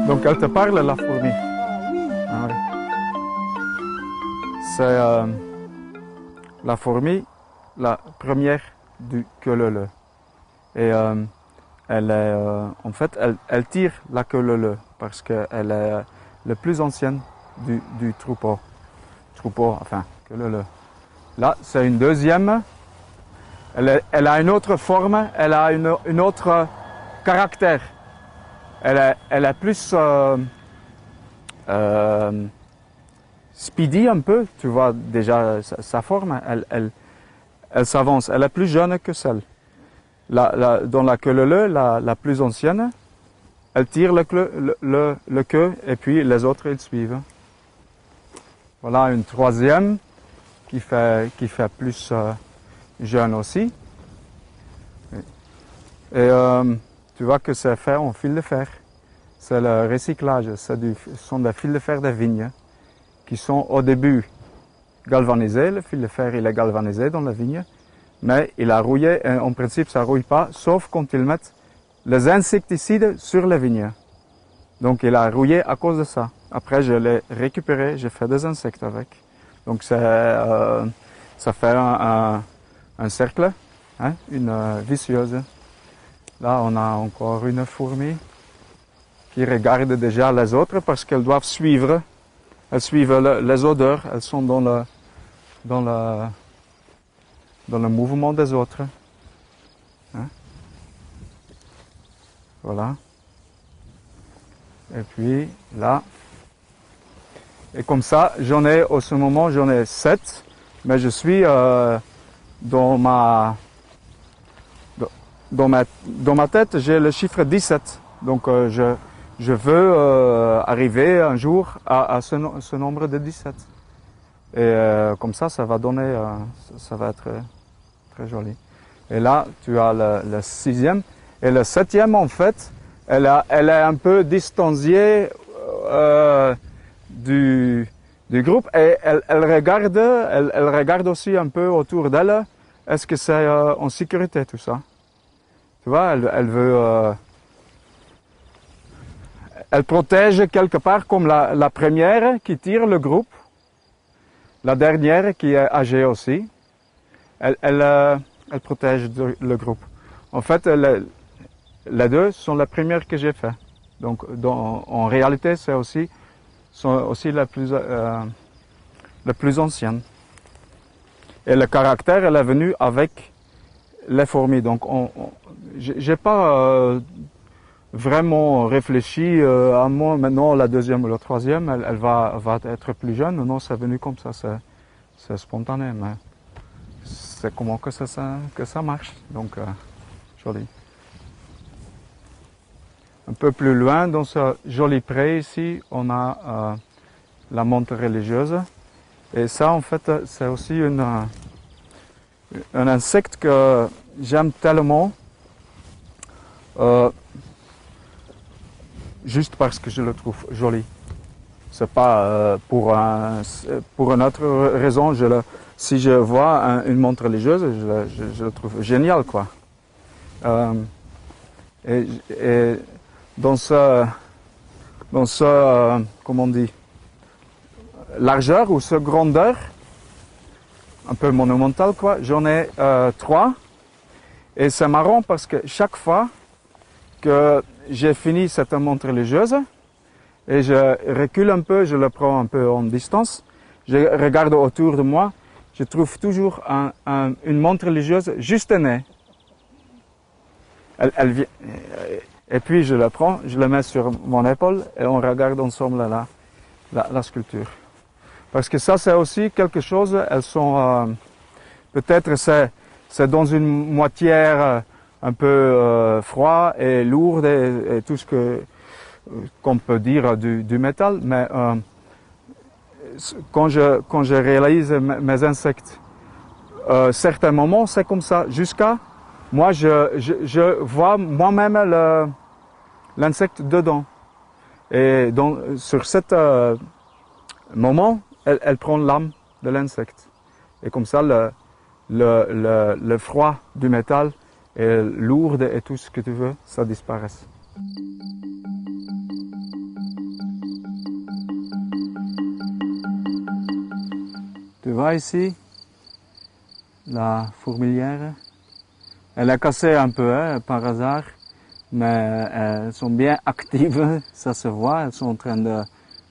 Donc elle te parle, la fourmi. Ah, oui. C'est la fourmi, la première du queue-leu-leu. Et elle est, en fait, elle tire la queue-leu-leu parce qu'elle est la plus ancienne du troupeau. Enfin, queue-leu-leu. Là, c'est une deuxième. Elle a une autre forme, elle a une autre caractère. Elle est plus speedy un peu, tu vois déjà sa forme, elle s'avance, elle est plus jeune que celle. Dans la queue-leu-leu, la plus ancienne, elle tire le queue et puis les autres ils suivent. Voilà une troisième qui fait plus jeune aussi. Et tu vois que c'est fait en fil de fer. C'est le recyclage, ce sont des fils de fer de vigne qui sont au début galvanisés. Le fil de fer il est galvanisé dans la vigne, mais il a rouillé, et en principe ça ne rouille pas, sauf quand ils mettent les insecticides sur les vignes. Donc il a rouillé à cause de ça. Après je l'ai récupéré, j'ai fait des insectes avec. Donc ça fait un cercle, hein, une vicieuse. Là, on a encore une fourmi qui regarde déjà les autres parce qu'elles doivent suivre. Elles suivent les odeurs. Elles sont dans le mouvement des autres. Hein? Voilà. Et puis là. Et comme ça, au ce moment, j'en ai 7. Mais je suis dans ma tête, j'ai le chiffre 17. Donc je veux arriver un jour à ce nombre de 17. Et comme ça va donner, ça va être très joli. Et là, tu as le 6e. Et le 7e, en fait, elle est un peu distanciée du groupe. Et elle regarde aussi un peu autour d'elle. Est-ce que c'est en sécurité tout ça? Tu vois, elle veut... elle protège quelque part comme la première qui tire le groupe. La dernière qui est âgée aussi. Elle protège le groupe. En fait, les deux sont les premières que j'ai fait. Donc, en réalité, sont aussi les plus anciennes. Et le caractère, elle est venue avec les fourmis. Donc, j'ai pas vraiment réfléchi à moi maintenant la deuxième ou la troisième, elle va être plus jeune. Non, c'est venu comme ça, c'est spontané, mais c'est comment que ça marche. Donc, joli. Un peu plus loin, dans ce joli pré ici, on a la menthe religieuse. Et ça, en fait, c'est aussi un insecte que j'aime tellement, juste parce que je le trouve joli. C'est pas pour une autre raison. Si je vois une menthe religieuse, je le trouve génial, quoi. Et dans ce comment on dit, largeur ou ce grandeur, un peu monumental, quoi, j'en ai 3. Et c'est marrant parce que chaque fois que j'ai fini cette menthe religieuse, et je recule un peu, je le prends un peu en distance, je regarde autour de moi, je trouve toujours une montre religieuse juste née. Elle vient, et puis je la prends, je la mets sur mon épaule et on regarde ensemble la sculpture. Parce que ça c'est aussi quelque chose, elles sont, peut-être c'est dans une moitière un peu froid et lourde et tout ce qu'on peut dire du métal, mais quand je réalise mes insectes, certains moments c'est comme ça, jusqu'à moi je vois moi-même l'insecte dedans. Et donc sur cet moment, elle prend l'âme de l'insecte. Et comme ça, le froid du métal et lourd et tout ce que tu veux, ça disparaît. Tu vois ici, la fourmilière, elle a cassé un peu par hasard, mais elles sont bien actives, ça se voit, elles sont en train de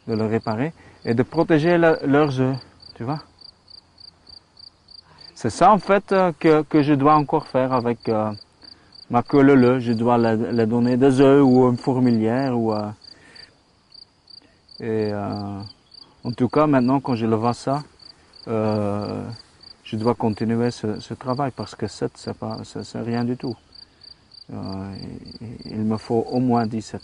le réparer et de protéger leurs œufs, tu vois. C'est ça en fait que je dois encore faire avec ma queue. Je dois leur donner des œufs ou une fourmilière. En tout cas maintenant quand je le vois ça, je dois continuer ce travail parce que 7 c'est rien du tout. Il me faut au moins 17.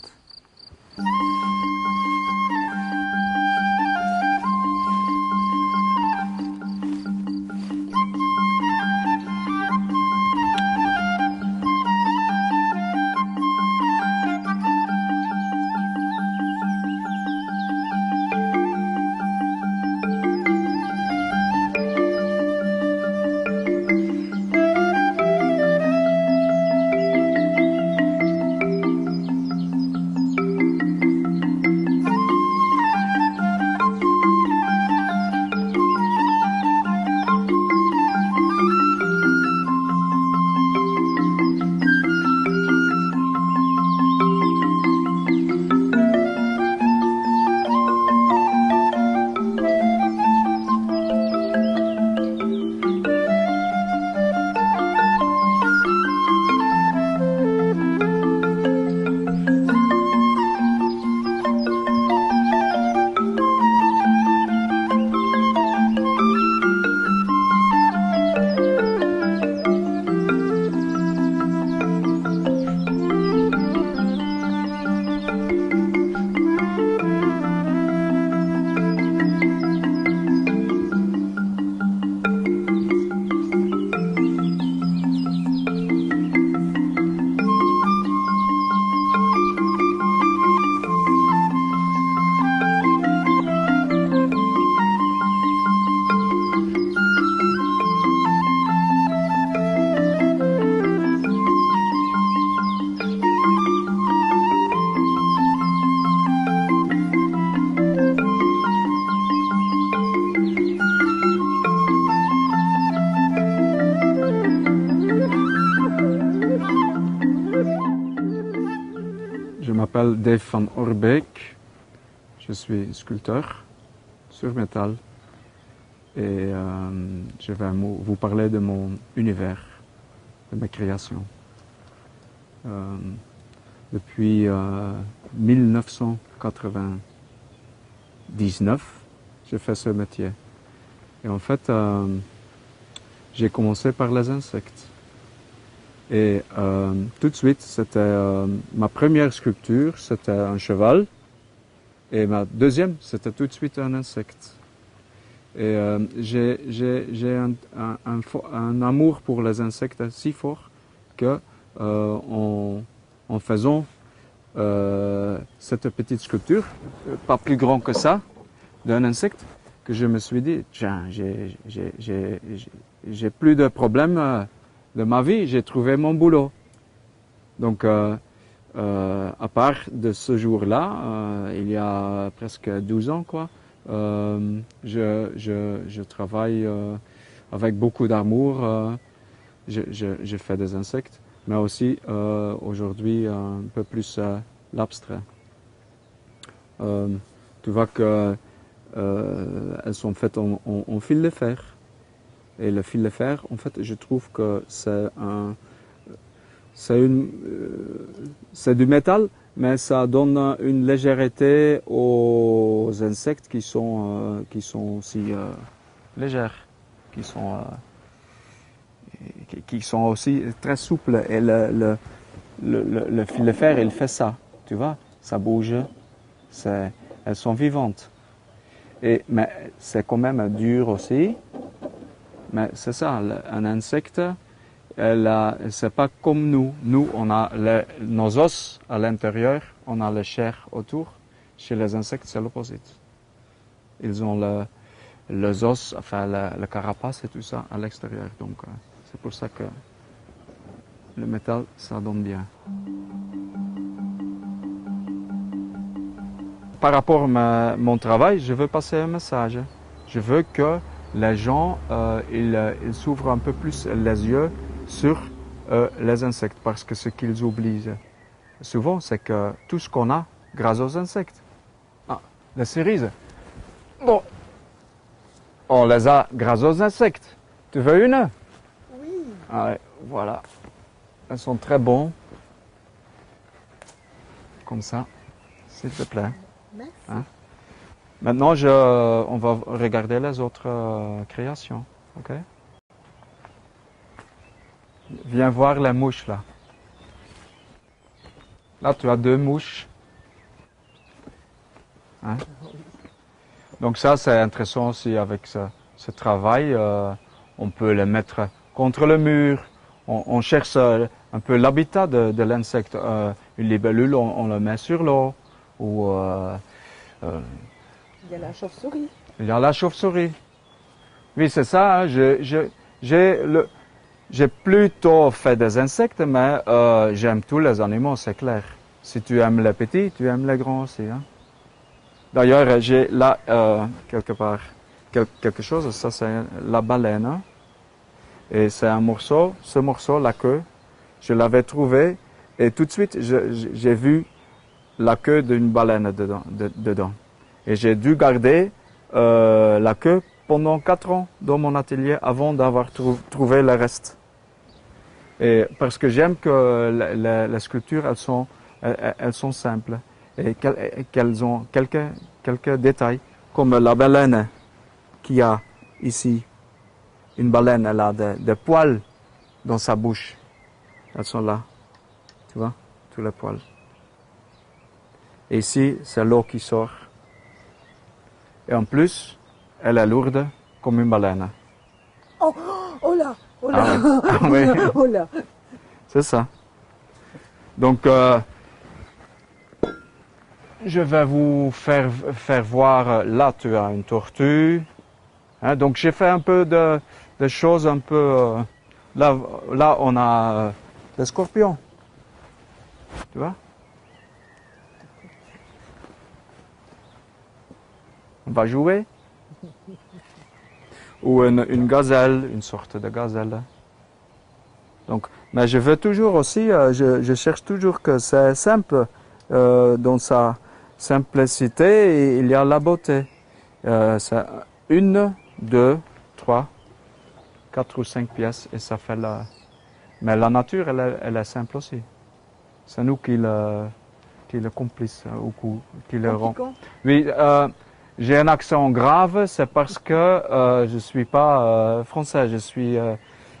Je m'appelle Dave van Orbeek, je suis sculpteur sur métal et je vais vous parler de mon univers, de mes créations. Depuis 1999, je fais ce métier. Et en fait, j'ai commencé par les insectes. Et tout de suite, c'était ma première sculpture, c'était un cheval. Et ma deuxième, c'était tout de suite un insecte. Et j'ai un amour pour les insectes si fort que en faisant cette petite sculpture, pas plus grand que ça, d'un insecte, que je me suis dit, tiens, j'ai plus de problèmes de ma vie, j'ai trouvé mon boulot. Donc, à part de ce jour-là, il y a presque 12 ans, quoi, je travaille avec beaucoup d'amour. Je fais des insectes, mais aussi aujourd'hui un peu plus l'abstrait. tu vois que elles sont faites en fil de fer. Et le fil de fer, en fait, je trouve que c'est du métal, mais ça donne une légèreté aux insectes qui sont aussi légères, qui sont aussi très souples. Et le fil de fer, il fait ça, tu vois, ça bouge, elles sont vivantes. Mais c'est quand même dur aussi. Mais c'est ça, un insecte, c'est pas comme nous. Nous, on a nos os à l'intérieur, on a la chair autour. Chez les insectes, c'est l'opposite. Ils ont les os, enfin la carapace et tout ça à l'extérieur. Donc c'est pour ça que le métal, ça donne bien. Par rapport à mon travail, je veux passer un message. Je veux que les gens ils s'ouvrent un peu plus les yeux sur les insectes, parce que ce qu'ils oublient souvent, c'est que tout ce qu'on a grâce aux insectes. Ah, les cerises. Bon, on les a grâce aux insectes. Tu veux une? Oui. Ouais, voilà. Elles sont très bonnes. Comme ça, s'il te plaît. Merci. Hein? Maintenant, on va regarder les autres créations. Ok? Viens voir les mouches là. Là, tu as 2 mouches. Hein? Donc ça, c'est intéressant aussi avec ce travail. On peut les mettre contre le mur. On cherche un peu l'habitat de l'insecte. Une libellule, on le met sur l'eau. Ou il y a la chauve-souris. il y a la chauve-souris. Oui, c'est ça. Hein. J'ai plutôt fait des insectes, mais j'aime tous les animaux, c'est clair. Si tu aimes les petits, tu aimes les grands aussi. Hein. D'ailleurs, j'ai là, quelque part, quelque chose, ça c'est la baleine. Hein. Et c'est un morceau, ce morceau, la queue, je l'avais trouvé, et tout de suite, j'ai vu la queue d'une baleine dedans. Et j'ai dû garder la queue pendant 4 ans dans mon atelier avant d'avoir trouvé le reste. Et parce que j'aime que les sculptures, elles sont simples et qu'elles ont quelques détails, comme la baleine qui a ici. Une baleine, elle a des poils dans sa bouche. Elles sont là, tu vois, tous les poils. Et ici, c'est l'eau qui sort. Et en plus, elle est lourde comme une baleine. Oh, oh là, oh là, Ah oui. oh là. C'est ça. Donc, je vais vous faire voir, là tu as une tortue. Hein, donc j'ai fait un peu de choses un peu... là on a des scorpions. Tu vois? On va jouer. Ou une gazelle, une sorte de gazelle. Donc, mais je veux toujours aussi, je cherche toujours que c'est simple, dans sa simplicité, et il y a la beauté. C'est 1, 2, 3, 4 ou 5 pièces et ça fait la... Mais la nature, elle est simple aussi. C'est nous qui le complice, ou qui le rend. Oui, j'ai un accent grave, c'est parce que je suis pas français, je suis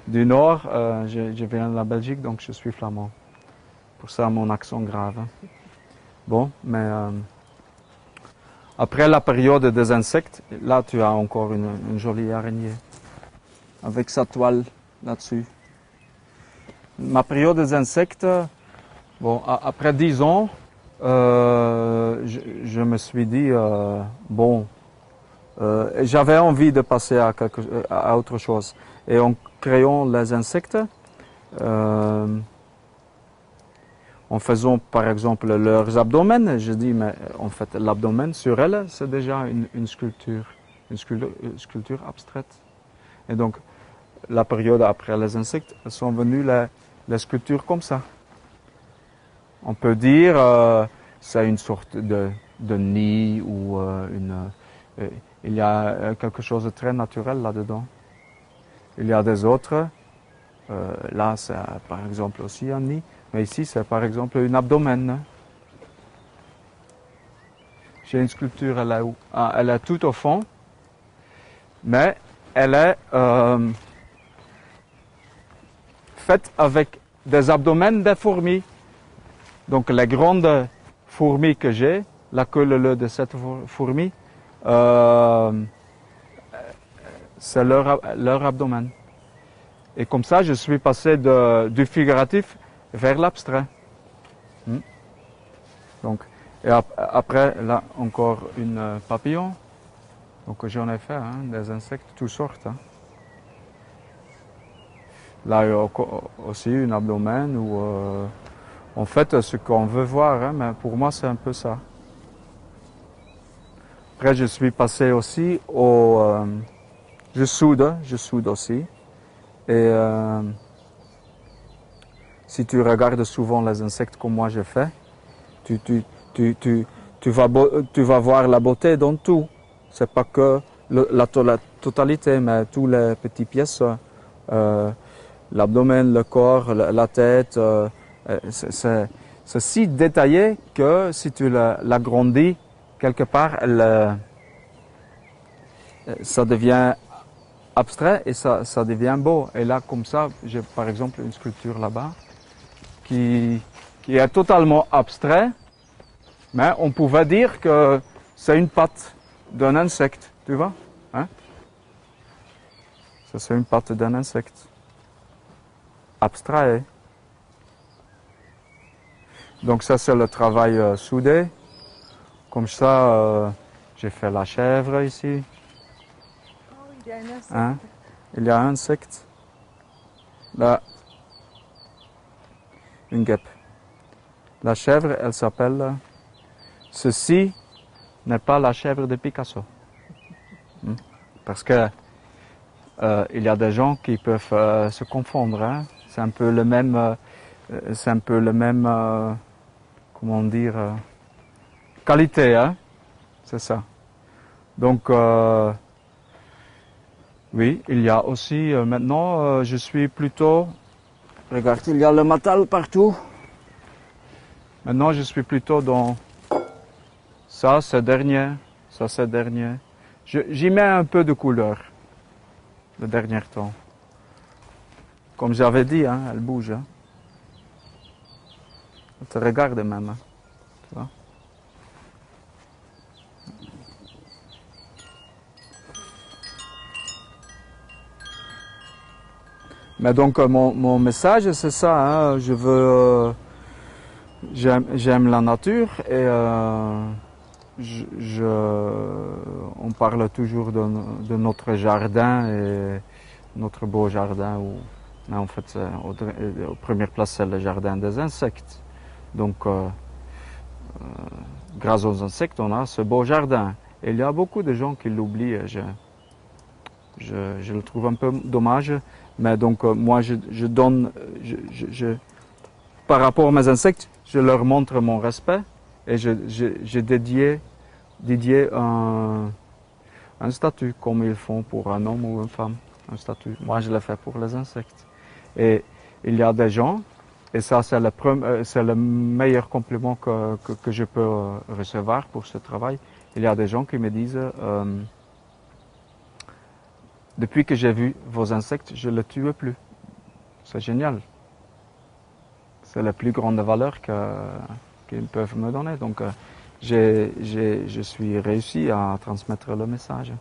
du Nord, je viens de la Belgique, donc je suis flamand. Pour ça, mon accent grave. Bon, mais après la période des insectes, là, tu as encore une jolie araignée avec sa toile là-dessus. Ma période des insectes, bon, après 10 ans, je me suis dit, bon, j'avais envie de passer à autre chose. Et en créant les insectes, en faisant par exemple leurs abdomens, je dis, mais en fait l'abdomen sur elle, c'est déjà une sculpture abstraite. Et donc la période après les insectes, sont venues les sculptures comme ça. On peut dire c'est une sorte de nid ou il y a quelque chose de très naturel là-dedans. Il y a des autres, là c'est par exemple aussi un nid, mais ici c'est par exemple un abdomen. J'ai une sculpture, elle est tout au fond, mais elle est faite avec des abdomens de fourmis. Donc les grandes fourmis que j'ai, la queue leu de cette fourmi, c'est leur abdomen. Et comme ça, je suis passé du figuratif vers l'abstrait. Donc, et après, là, encore une papillon. Donc j'en ai fait, hein, des insectes, toutes sortes. Hein. Là, il y a aussi un abdomen où, en fait, ce qu'on veut voir, hein, mais pour moi, c'est un peu ça. Après, je suis passé aussi au... je soude aussi. Et si tu regardes souvent les insectes comme moi je fais, tu vas voir la beauté dans tout. C'est pas que la totalité, mais toutes les petites pièces, l'abdomen, le corps, la tête, c'est si détaillé que si tu l'agrandis quelque part, ça devient abstrait et ça devient beau. Et là, comme ça, j'ai par exemple une sculpture là-bas qui est totalement abstrait, mais on pouvait dire que c'est une patte d'un insecte, tu vois, hein? Ça, c'est une patte d'un insecte. Abstrait. Donc ça, c'est le travail soudé. Comme ça, j'ai fait la chèvre ici. Oh, il y a un insecte. Hein? Il y a un insecte. Là, une guêpe. La chèvre, elle s'appelle... Ceci n'est pas la chèvre de Picasso. Parce que il y a des gens qui peuvent se confondre. Hein? C'est un peu le même... comment dire... qualité, hein? C'est ça. Donc... oui, il y a aussi, maintenant, je suis plutôt, regarde, il y a le matal partout. Maintenant, je suis plutôt dans ça, c'est dernier, ça, c'est dernier. J'y mets un peu de couleur, le dernier temps. Comme j'avais dit, hein, elle bouge. Hein. Elle te regarde même. Hein, tu vois. Mais donc mon message c'est ça, hein, je veux, j'aime la nature et on parle toujours de notre jardin et notre beau jardin où, mais en fait aux premières places c'est le jardin des insectes. Donc grâce aux insectes on a ce beau jardin. Et il y a beaucoup de gens qui l'oublient. Je le trouve un peu dommage. Mais donc moi je donne, par rapport à mes insectes, je leur montre mon respect et j'ai dédié un statut comme ils font pour un homme ou une femme, un statut. Moi je le fais pour les insectes. Et il y a des gens, et ça c'est le meilleur compliment que je peux recevoir pour ce travail, il y a des gens qui me disent depuis que j'ai vu vos insectes, je ne les tue plus. C'est génial. C'est la plus grande valeur qu'ils peuvent me donner. Donc, je suis réussi à transmettre le message.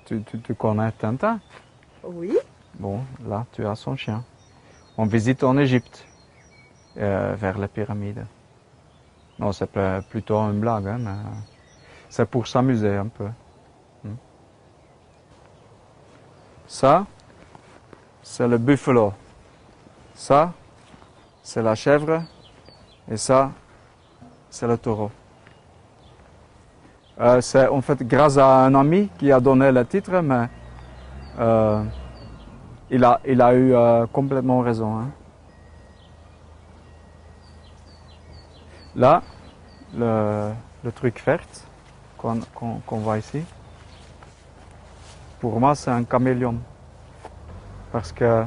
Tu connais Tintin? Oui. Bon, là, tu as son chien. On visite en Égypte, vers les pyramides. Non, c'est plutôt une blague, hein, mais... C'est pour s'amuser un peu. Ça, c'est le buffalo. Ça, c'est la chèvre. Et ça, c'est le taureau. C'est en fait grâce à un ami qui a donné le titre, mais il a eu complètement raison. Hein. Là, le truc vert qu'on voit ici, pour moi c'est un caméléon. Parce que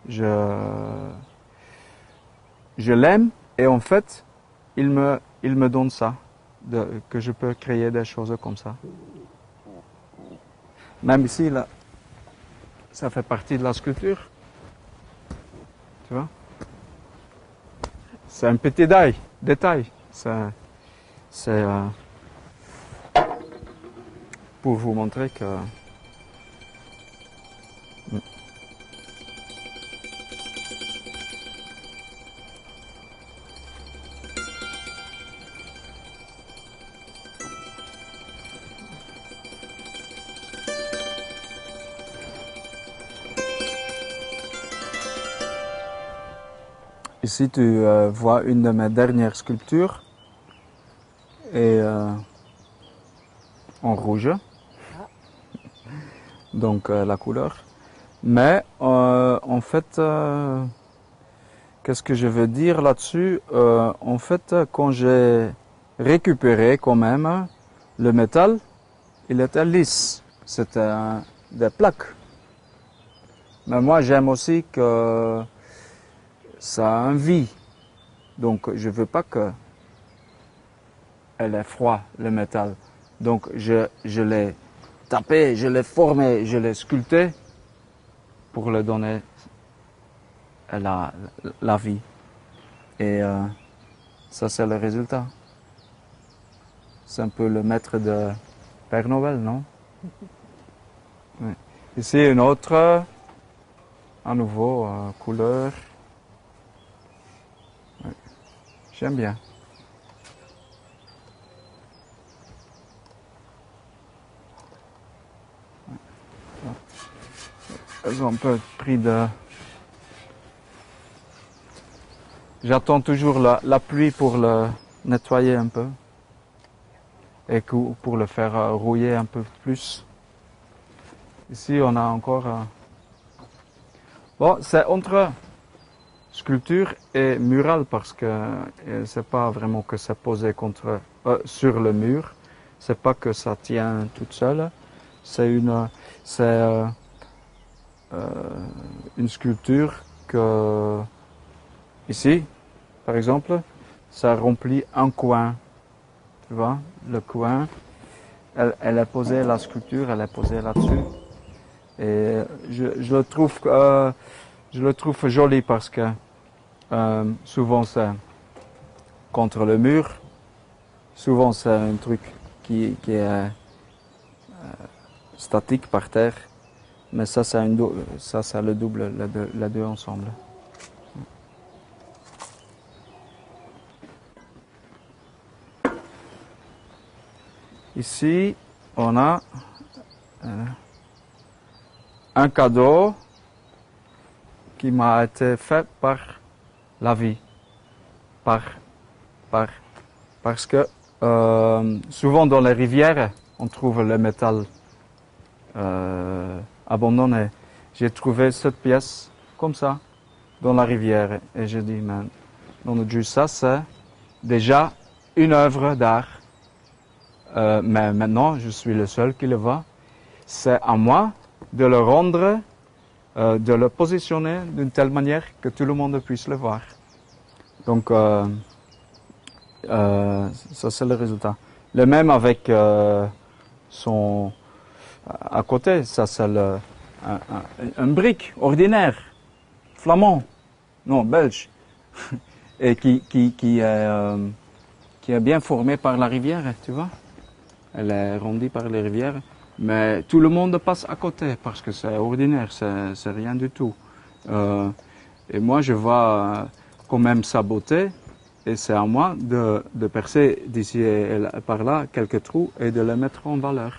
je l'aime et en fait, il me donne ça, que je peux créer des choses comme ça. Même ici, là, ça fait partie de la sculpture. Tu vois? C'est un petit détail. C'est pour vous montrer que... Ici, tu vois une de mes dernières sculptures et en rouge, donc la couleur. Mais en fait, qu'est-ce que je veux dire là-dessus? En fait, quand j'ai récupéré quand même le métal, il était lisse. C'était des plaques. Mais moi, j'aime aussi que ça a une vie. Donc, je veux pas que elle est froide, le métal. Donc, je l'ai tapé, je l'ai formé, je l'ai sculpté pour le donner la vie. Et ça, c'est le résultat. C'est un peu le maître de Père Noël, non? Oui. Ici, une autre, à nouveau, couleur. Oui. J'aime bien. Elles ont un peu pris de... J'attends toujours la pluie pour le nettoyer un peu. Et pour le faire rouiller un peu plus. Ici, on a encore... Bon, c'est entre sculpture et mural parce que c'est pas vraiment que c'est posé sur le mur. C'est pas que ça tient toute seule. C'est une sculpture que ici, par exemple, ça remplit un coin. Tu vois, le coin. elle a posé la sculpture, elle a posé là-dessus. Et je le trouve joli parce que souvent c'est contre le mur, souvent c'est un truc qui est statique par terre, mais ça c'est le double, les deux ensemble. Ici, on a un cadeau qui m'a été fait par la vie. Parce que souvent dans les rivières, on trouve le métal abandonné. J'ai trouvé cette pièce comme ça dans la rivière et j'ai dit, mais non, Dieu, ça c'est déjà une œuvre d'art. Mais maintenant, je suis le seul qui le voit. C'est à moi de le rendre, de le positionner d'une telle manière que tout le monde puisse le voir. Donc, ça c'est le résultat. Le même avec son... À côté, ça c'est un brick ordinaire, flamand, non, belge, et qui est bien formé par la rivière, tu vois. Elle est arrondie par les rivières, mais tout le monde passe à côté parce que c'est ordinaire, c'est rien du tout. Et moi, je vois quand même sa beauté, et c'est à moi de percer d'ici et par là quelques trous et de les mettre en valeur.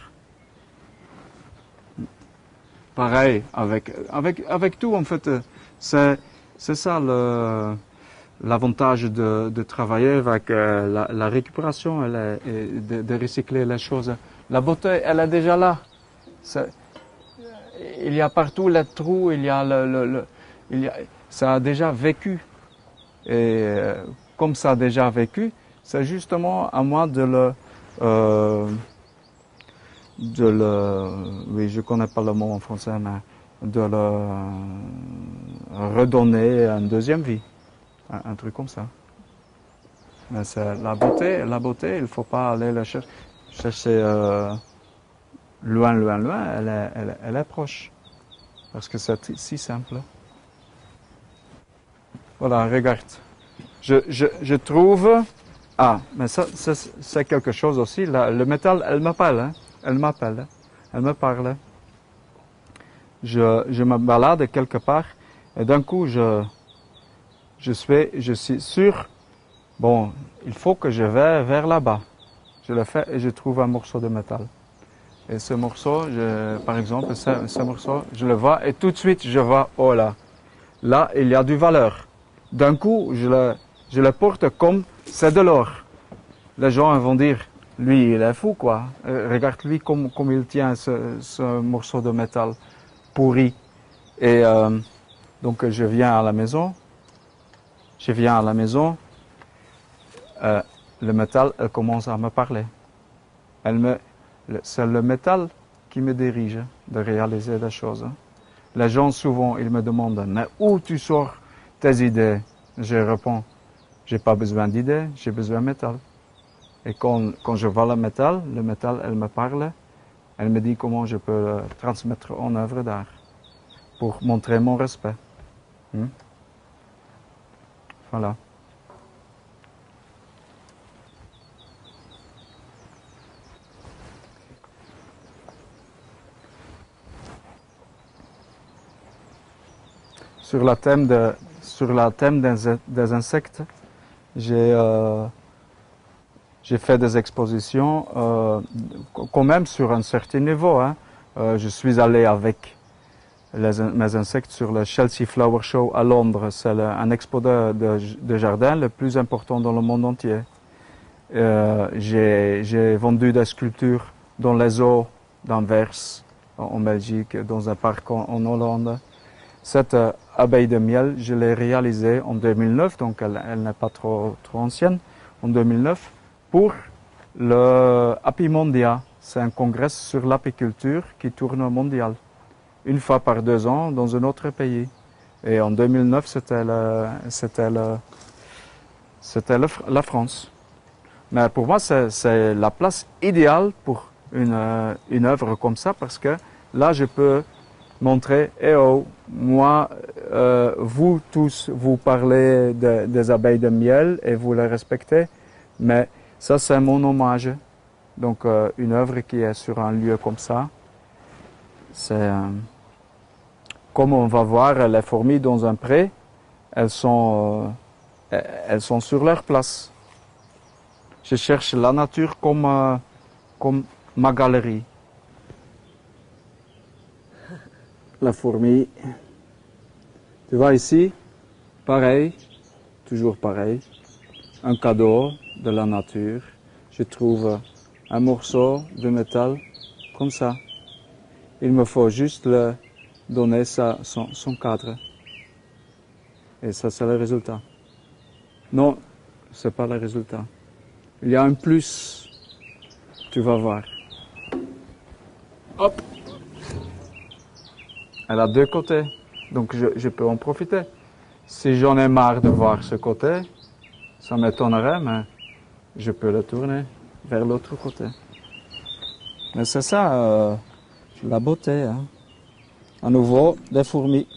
Pareil, avec tout, en fait, c'est ça l'avantage de travailler avec la récupération et de recycler les choses. La beauté, elle est déjà là. Il y a partout les trous, ça a déjà vécu. Et comme ça a déjà vécu, c'est justement à moi oui, je connais pas le mot en français, mais de le redonner une deuxième vie. Un truc comme ça. Mais c'est la beauté, il faut pas aller la chercher loin, elle est proche. Parce que c'est si simple. Voilà, regarde. Je trouve... Ah, mais ça c'est quelque chose aussi. Le métal, elle m'appelle. Hein? Elle m'appelle. Elle me parle. Je me balade quelque part et d'un coup, je suis sûr, bon, il faut que je vais vers là-bas. Je le fais et je trouve un morceau de métal. Et ce morceau, par exemple, ce morceau, je le vois et tout de suite, je vois, oh là, là, il y a du valeur. D'un coup, je le porte comme c'est de l'or. Les gens vont dire, lui, il est fou, quoi. Regarde-lui comme il tient ce morceau de métal pourri. Et donc, je viens à la maison. Le métal, elle commence à me parler. C'est le métal qui me dirige de réaliser des choses. Les gens, souvent, ils me demandent, mais où tu sors tes idées? Je réponds, j'ai pas besoin d'idées, j'ai besoin de métal. Et quand je vois le métal, elle me parle, elle me dit comment je peux le transmettre en œuvre d'art pour montrer mon respect. Voilà. Sur le thème des insectes, j'ai fait des expositions quand même sur un certain niveau. Hein. Je suis allé avec mes insectes sur le Chelsea Flower Show à Londres. C'est un expo de jardin le plus important dans le monde entier. J'ai vendu des sculptures dans les eaux d'Anvers, en Belgique, dans un parc en Hollande. Cette abeille de miel, je l'ai réalisée en 2009, donc elle n'est pas trop ancienne, en 2009, pour le Apimondia. C'est un congrès sur l'apiculture qui tourne mondial, une fois par 2 ans dans un autre pays. Et en 2009, c'était la France. Mais pour moi, c'est la place idéale pour une œuvre comme ça parce que là, je peux montrer, eh oh, moi, vous tous, vous parlez des abeilles de miel et vous les respectez, mais ça, c'est mon hommage. Donc, une œuvre qui est sur un lieu comme ça, c'est comme on va voir les fourmis dans un pré, elles sont sur leur place. Je cherche la nature comme ma galerie. La fourmi, tu vois ici, pareil, toujours pareil, un cadeau de la nature. Je trouve un morceau de métal comme ça. Il me faut juste le donner son cadre. Et ça, c'est le résultat. Non, c'est pas le résultat. Il y a un plus, tu vas voir. Hop! Elle a deux côtés, donc je peux en profiter. Si j'en ai marre de voir ce côté, ça m'étonnerait, mais je peux le tourner vers l'autre côté. Mais c'est ça, la beauté. Hein. À nouveau, des fourmis.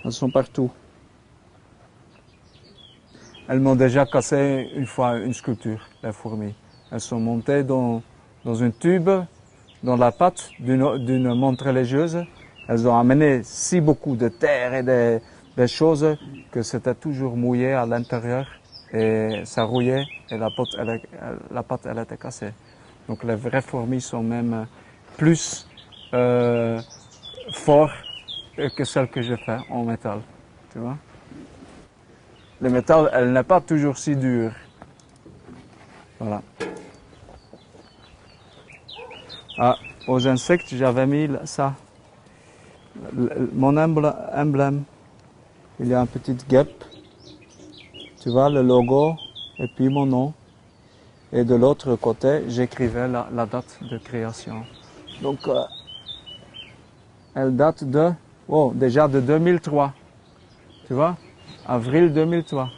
Elles sont partout. Elles m'ont déjà cassé une fois une sculpture, les fourmis. Elles sont montées dans un tube, dans la patte d'une montre religieuse. Elles ont amené si beaucoup de terre et des choses que c'était toujours mouillé à l'intérieur et ça rouillait et la pâte elle était cassée. Donc les vraies fourmis sont même plus fortes que celles que je fais en métal. Tu vois? Le métal, elle n'est pas toujours si dure. Voilà. Ah, aux insectes, j'avais mis ça. Mon emblème, il y a une petite guêpe, tu vois le logo et puis mon nom. Et de l'autre côté, j'écrivais la date de création. Donc, elle date déjà de 2003, tu vois, avril 2003.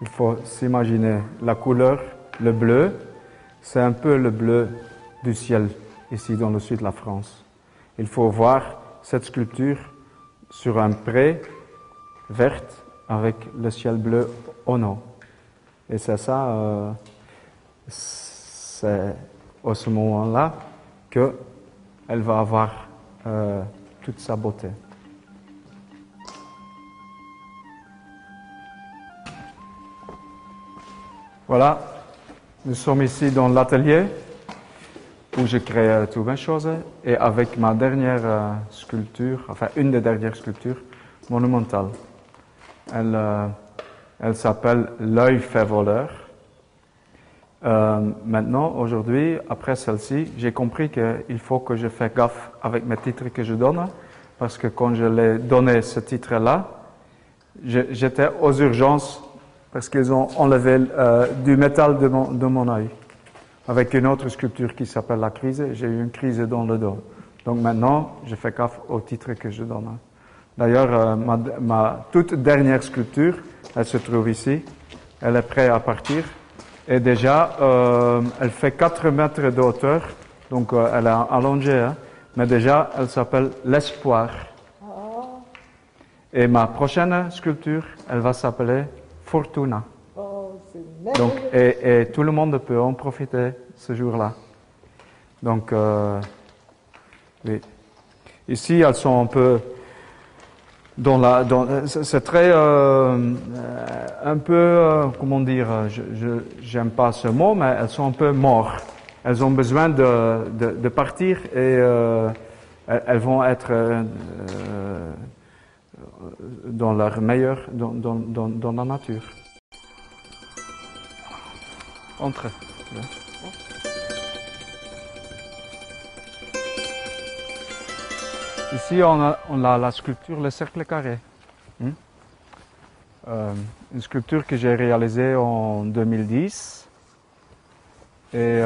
Il faut s'imaginer la couleur, le bleu, c'est un peu le bleu du ciel ici dans le sud de la France. Il faut voir cette sculpture sur un pré verte avec le ciel bleu au nord. Et c'est ça, c'est à ce moment-là qu'elle va avoir toute sa beauté. Voilà, nous sommes ici dans l'atelier où je crée toutes mes choses et avec ma dernière sculpture, enfin une des dernières sculptures monumentales. Elle s'appelle L'œil fait voleur. Maintenant, aujourd'hui, après celle-ci, j'ai compris qu'il faut que je fasse gaffe avec mes titres que je donne parce que quand je l'ai donné ce titre-là, j'étais aux urgences parce qu'ils ont enlevé du métal de mon œil. Avec une autre sculpture qui s'appelle La Crise, j'ai eu une crise dans le dos. Donc maintenant, je fais gaffe au titre que je donne. D'ailleurs, ma toute dernière sculpture, elle se trouve ici. Elle est prête à partir. Et déjà, elle fait 4 mètres de hauteur. Donc elle est allongée. Hein. Mais déjà, elle s'appelle L'Espoir. Et ma prochaine sculpture, elle va s'appeler Fortuna. Donc, et tout le monde peut en profiter ce jour-là. Donc, oui. Ici, elles sont un peu c'est très, un peu, comment dire, j'aime pas ce mot, mais elles sont un peu mortes. Elles ont besoin de partir et elles vont être dans leur meilleur, dans la nature. Entre. Ici, on a la sculpture Le Cercle Carré. Une sculpture que j'ai réalisée en 2010. Et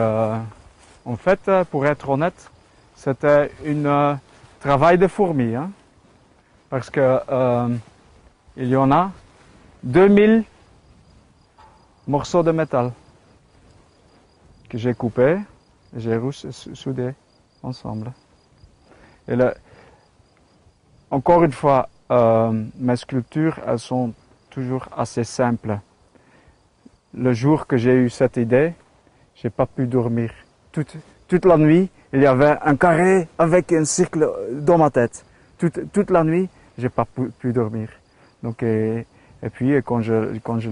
en fait, pour être honnête, c'était un travail de fourmi. Hein, parce que il y en a 2000 morceaux de métal que j'ai coupés et j'ai soudés ensemble. Et encore une fois, mes sculptures, elles sont toujours assez simples. Le jour que j'ai eu cette idée, j'ai pas pu dormir. Toute la nuit, il y avait un carré avec un cercle dans ma tête. Toute la nuit, j'ai pas pu dormir. Donc, et puis quand je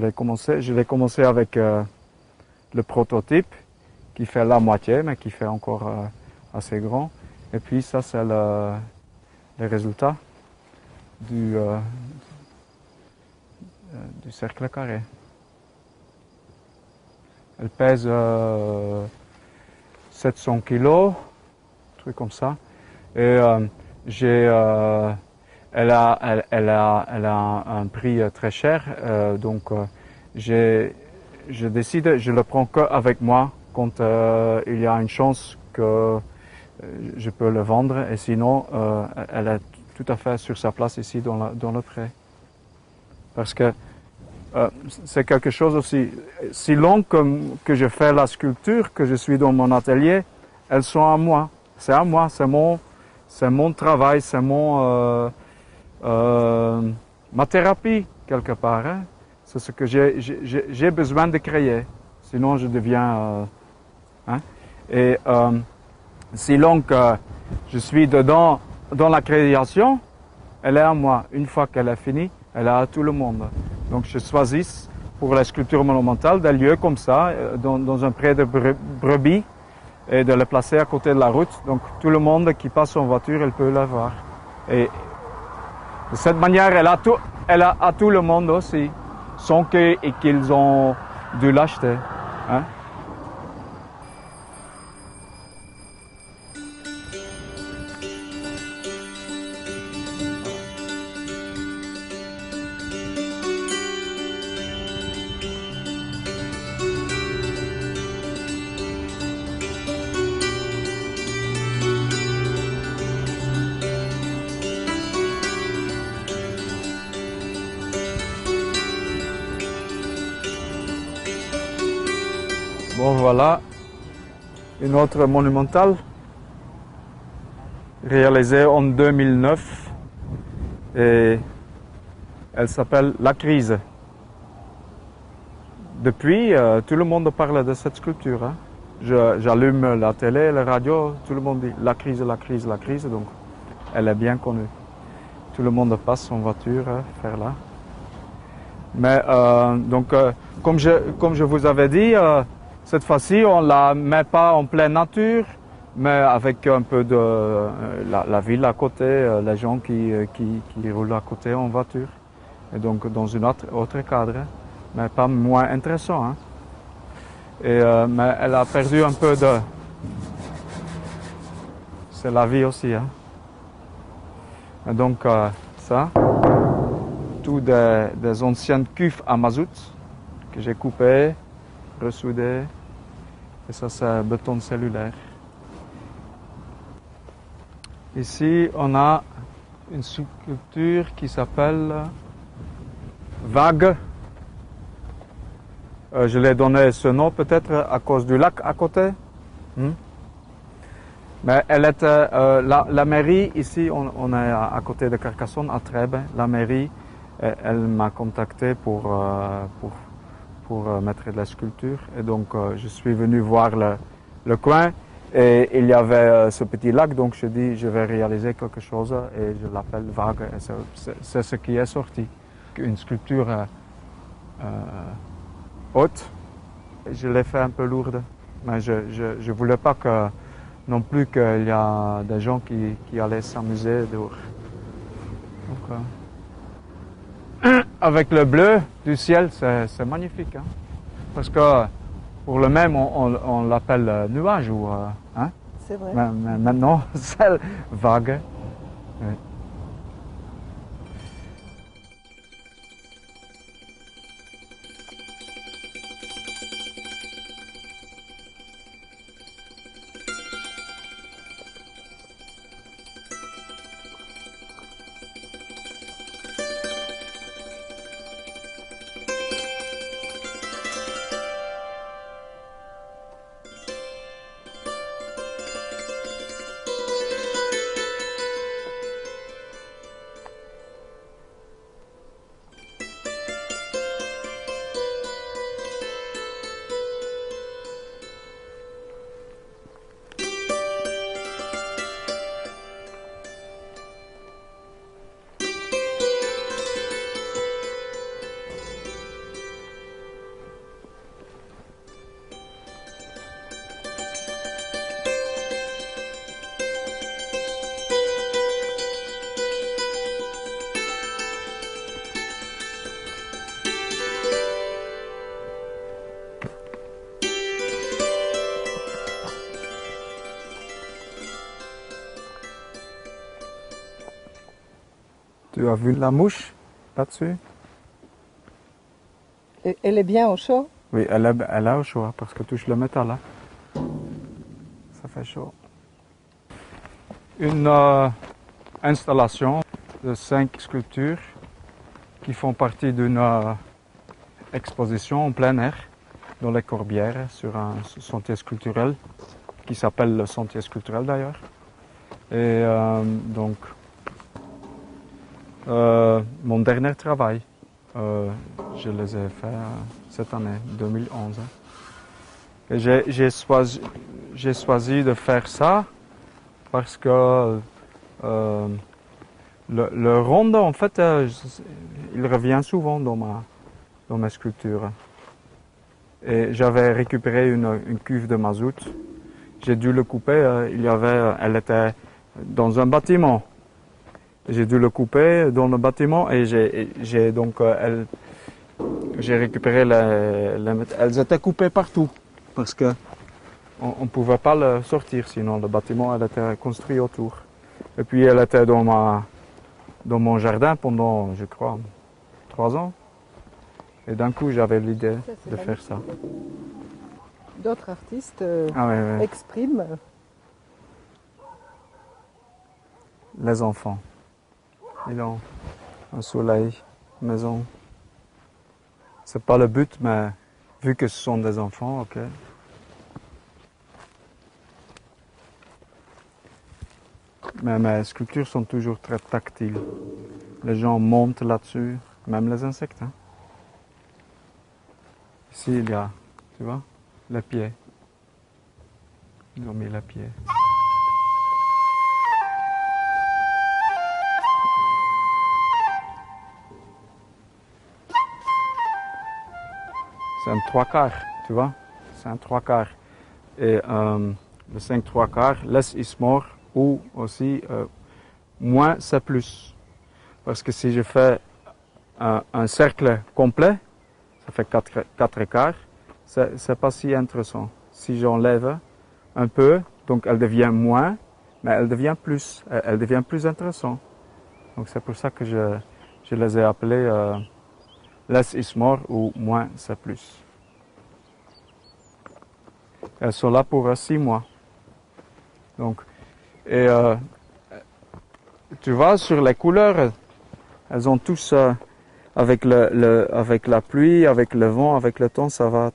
l'ai commencé avec le prototype qui fait la moitié, mais qui fait encore assez grand. Et puis ça, c'est le résultat du cercle carré. Elle pèse 700 kilos, un truc comme ça. Et elle a un prix très cher, donc je décide, je le prends qu'avec moi quand il y a une chance que je peux le vendre, et sinon elle est tout à fait sur sa place ici dans le pré. Parce que c'est quelque chose aussi, si long que je fais la sculpture, que je suis dans mon atelier, elles sont à moi. C'est à moi, c'est mon travail, c'est ma thérapie quelque part. Hein. C'est ce que j'ai besoin de créer, sinon je deviens... hein. Et si long que je suis dedans dans la création, elle est à moi. Une fois qu'elle est finie, elle est à tout le monde. Donc je choisis pour la sculpture monumentale des lieux comme ça, dans un pré de brebis, et de les placer à côté de la route. Donc tout le monde qui passe en voiture, elle peut la voir. Et de cette manière, elle a à tout le monde aussi, sans qu'ils ont dû l'acheter. Hein? Bon voilà, une autre monumentale réalisée en 2009 et elle s'appelle La Crise. Depuis, tout le monde parle de cette sculpture. Hein. J'allume la télé, la radio, tout le monde dit La Crise, La Crise, La Crise, donc elle est bien connue. Tout le monde passe en voiture vers là. Mais donc, comme je vous avais dit, cette fois-ci, on ne la met pas en pleine nature, mais avec un peu de la ville à côté, les gens qui roulent à côté en voiture. Et donc dans un autre cadre, mais pas moins intéressant. Hein. Et, mais elle a perdu un peu de... C'est la vie aussi. Hein. Et donc ça, tout des anciennes cuves à mazout que j'ai coupées, ressoudées. Et ça, c'est béton cellulaire. Ici, on a une sculpture qui s'appelle Vague. Je l'ai donné ce nom peut-être à cause du lac à côté. Mais elle était, la mairie, ici, on est à côté de Carcassonne, à Trèbes. La mairie, elle m'a contacté pour mettre de la sculpture. Et donc, je suis venu voir le coin. Et il y avait ce petit lac, donc je dis, je vais réaliser quelque chose et je l'appelle Vague. C'est ce qui est sorti. Une sculpture haute. Je l'ai fait un peu lourde, mais je ne voulais pas que, non plus qu'il y a des gens qui allaient s'amuser dehors. Donc, avec le bleu du ciel, c'est magnifique. Hein? Parce que pour le même, on l'appelle nuage ou... hein? C'est vrai. Mais maintenant, c'est vague. Oui. Tu as vu la mouche là-dessus? Et elle est bien au chaud? Oui, elle est au chaud parce que touche le métal là. Ça fait chaud. Une installation de 5 sculptures qui font partie d'une exposition en plein air dans les Corbières sur un sentier sculpturel qui s'appelle le sentier sculpturel d'ailleurs. Et donc mon dernier travail, je les ai fait cette année, 2011. Et j'ai choisi de faire ça parce que le rond, en fait, il revient souvent dans mes sculptures. Et j'avais récupéré une cuve de mazout. J'ai dû le couper, elle était dans un bâtiment. J'ai dû le couper dans le bâtiment et j'ai récupéré elles étaient coupées partout parce que on pouvait pas le sortir sinon le bâtiment elle était construit autour. Et puis elle était dans mon jardin pendant, je crois, 3 ans. Et d'un coup j'avais l'idée de faire ça. D'autres artistes Oui. expriment. Les enfants. Ils ont un soleil, une maison. C'est pas le but, mais vu que ce sont des enfants, ok. Mais mes sculptures sont toujours très tactiles. Les gens montent là-dessus, même les insectes. Hein. Ici, il y a, tu vois, les pieds. Ils ont mis les pieds. C'est un 3/4, tu vois. C'est un 3/4. Et le 5/3, less is more, ou aussi moins c'est plus. Parce que si je fais un cercle complet, ça fait 4/4, c'est pas si intéressant. Si j'enlève un peu, donc elle devient moins, mais elle devient plus, elle devient plus intéressante. Donc c'est pour ça que je les ai appelés less is more ou moins c'est plus. Elles sont là pour 6 mois. Donc, et tu vois, sur les couleurs, elles ont tous, avec la pluie, avec le vent, avec le temps, ça va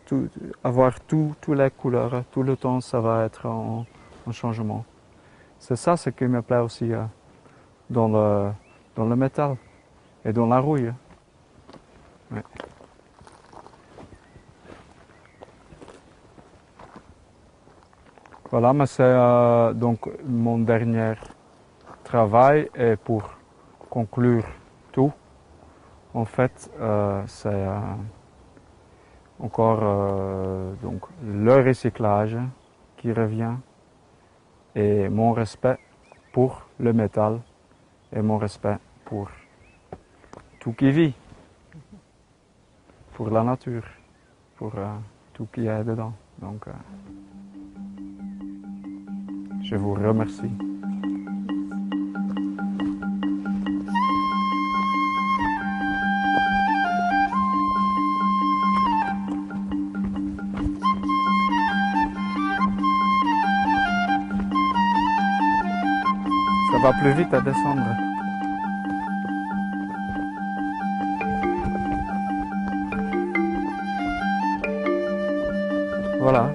avoir toutes les couleurs. Tout le temps, ça va être en changement. C'est ça ce qui me plaît aussi dans le métal et dans la rouille. Ouais. Voilà, mais c'est donc mon dernier travail et pour conclure tout, en fait, c'est encore donc le recyclage qui revient et mon respect pour le métal et mon respect pour tout qui vit, pour la nature, pour tout qui est dedans. Donc, je vous remercie. Ça va plus vite à descendre. Voilà,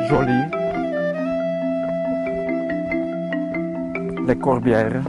joli. Les Corbières.